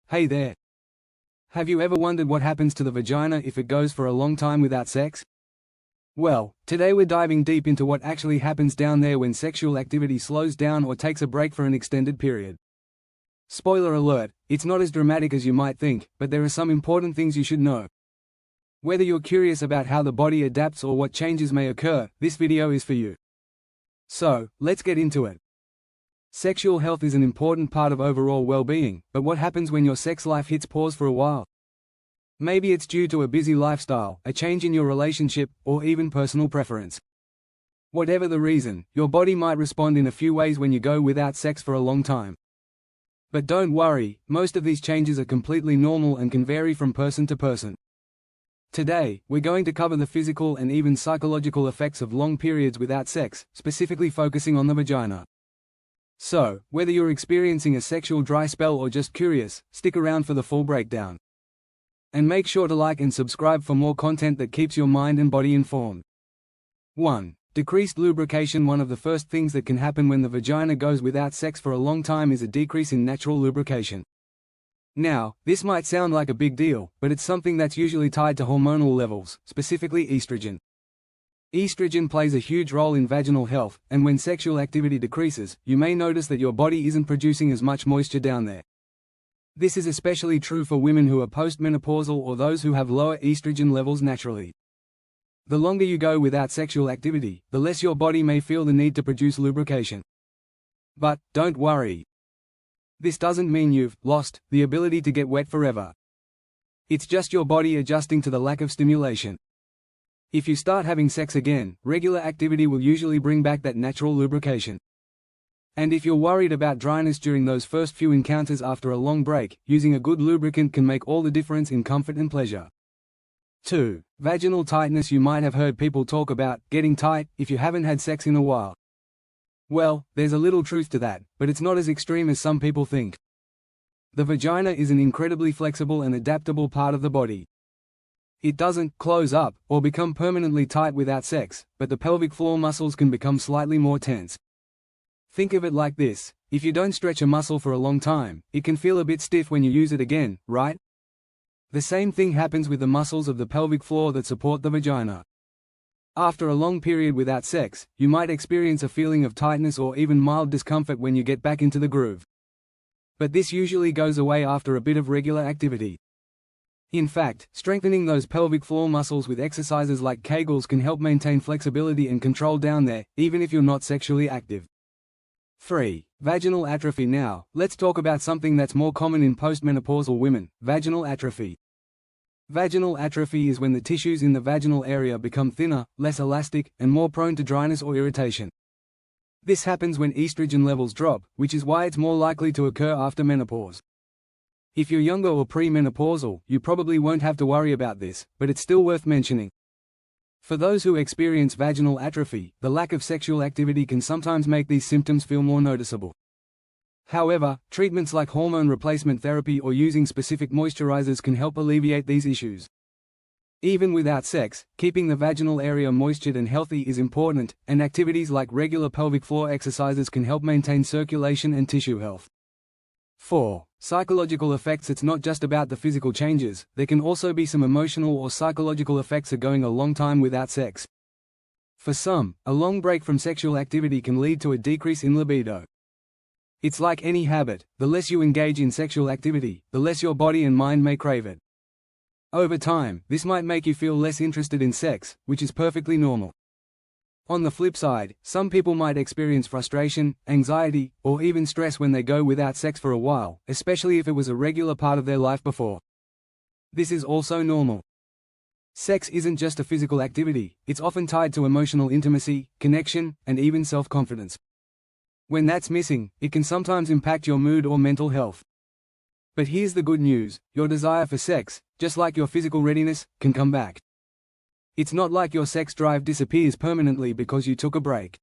Hey there. Have you ever wondered what happens to the vagina if it goes for a long time without sex? Well, today we're diving deep into what actually happens down there when sexual activity slows down or takes a break for an extended period. Spoiler alert, it's not as dramatic as you might think, but there are some important things you should know. Whether you're curious about how the body adapts or what changes may occur, this video is for you. So, let's get into it. Sexual health is an important part of overall well-being, but what happens when your sex life hits pause for a while? Maybe it's due to a busy lifestyle, a change in your relationship, or even personal preference. Whatever the reason, your body might respond in a few ways when you go without sex for a long time. But don't worry, most of these changes are completely normal and can vary from person to person. Today, we're going to cover the physical and even psychological effects of long periods without sex, specifically focusing on the vagina. So, whether you're experiencing a sexual dry spell or just curious, stick around for the full breakdown. And make sure to like and subscribe for more content that keeps your mind and body informed. 1. Decreased lubrication. One of the first things that can happen when the vagina goes without sex for a long time is a decrease in natural lubrication. Now, this might sound like a big deal, but it's something that's usually tied to hormonal levels, specifically estrogen. Estrogen plays a huge role in vaginal health, and when sexual activity decreases, you may notice that your body isn't producing as much moisture down there. This is especially true for women who are postmenopausal or those who have lower estrogen levels naturally. The longer you go without sexual activity, the less your body may feel the need to produce lubrication. But, don't worry. This doesn't mean you've lost the ability to get wet forever. It's just your body adjusting to the lack of stimulation. If you start having sex again, regular activity will usually bring back that natural lubrication. And if you're worried about dryness during those first few encounters after a long break, using a good lubricant can make all the difference in comfort and pleasure. 2. Vaginal tightness. You might have heard people talk about getting tight if you haven't had sex in a while. Well, there's a little truth to that, but it's not as extreme as some people think. The vagina is an incredibly flexible and adaptable part of the body. It doesn't close up or become permanently tight without sex, but the pelvic floor muscles can become slightly more tense. Think of it like this: if you don't stretch a muscle for a long time, it can feel a bit stiff when you use it again, right? The same thing happens with the muscles of the pelvic floor that support the vagina. After a long period without sex, you might experience a feeling of tightness or even mild discomfort when you get back into the groove. But this usually goes away after a bit of regular activity. In fact, strengthening those pelvic floor muscles with exercises like Kegels can help maintain flexibility and control down there, even if you're not sexually active. 3. Vaginal atrophy. Now, let's talk about something that's more common in postmenopausal women: vaginal atrophy. Vaginal atrophy is when the tissues in the vaginal area become thinner, less elastic, and more prone to dryness or irritation. This happens when estrogen levels drop, which is why it's more likely to occur after menopause. If you're younger or pre-menopausal, you probably won't have to worry about this, but it's still worth mentioning. For those who experience vaginal atrophy, the lack of sexual activity can sometimes make these symptoms feel more noticeable. However, treatments like hormone replacement therapy or using specific moisturizers can help alleviate these issues. Even without sex, keeping the vaginal area moistured and healthy is important, and activities like regular pelvic floor exercises can help maintain circulation and tissue health. 4. Psychological effects. It's not just about the physical changes, there can also be some emotional or psychological effects of going a long time without sex. For some, a long break from sexual activity can lead to a decrease in libido. It's like any habit: the less you engage in sexual activity, the less your body and mind may crave it. Over time, this might make you feel less interested in sex, which is perfectly normal. On the flip side, some people might experience frustration, anxiety, or even stress when they go without sex for a while, especially if it was a regular part of their life before. This is also normal. Sex isn't just a physical activity, it's often tied to emotional intimacy, connection, and even self-confidence. When that's missing, it can sometimes impact your mood or mental health. But here's the good news: your desire for sex, just like your physical readiness, can come back. It's not like your sex drive disappears permanently because you took a break.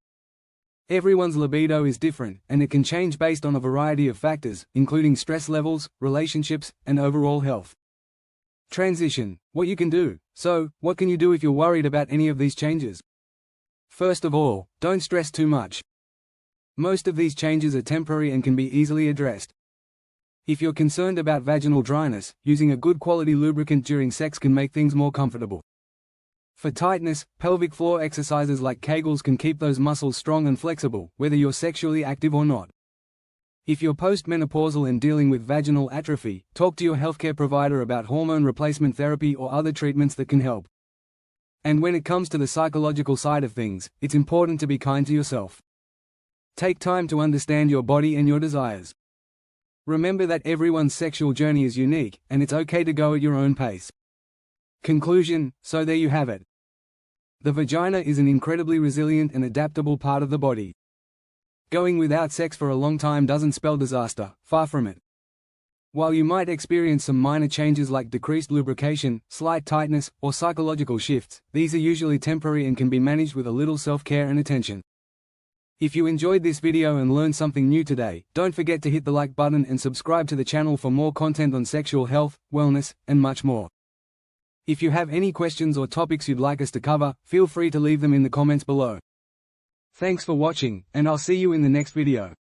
Everyone's libido is different, and it can change based on a variety of factors, including stress levels, relationships, and overall health. Transition: what you can do. So, what can you do if you're worried about any of these changes? First of all, don't stress too much. Most of these changes are temporary and can be easily addressed. If you're concerned about vaginal dryness, using a good quality lubricant during sex can make things more comfortable. For tightness, pelvic floor exercises like Kegels can keep those muscles strong and flexible, whether you're sexually active or not. If you're postmenopausal and dealing with vaginal atrophy, talk to your healthcare provider about hormone replacement therapy or other treatments that can help. And when it comes to the psychological side of things, it's important to be kind to yourself. Take time to understand your body and your desires. Remember that everyone's sexual journey is unique, and it's okay to go at your own pace. Conclusion: so there you have it. The vagina is an incredibly resilient and adaptable part of the body. Going without sex for a long time doesn't spell disaster, far from it. While you might experience some minor changes like decreased lubrication, slight tightness, or psychological shifts, these are usually temporary and can be managed with a little self-care and attention. If you enjoyed this video and learned something new today, don't forget to hit the like button and subscribe to the channel for more content on sexual health, wellness, and much more. If you have any questions or topics you'd like us to cover, feel free to leave them in the comments below. Thanks for watching, and I'll see you in the next video.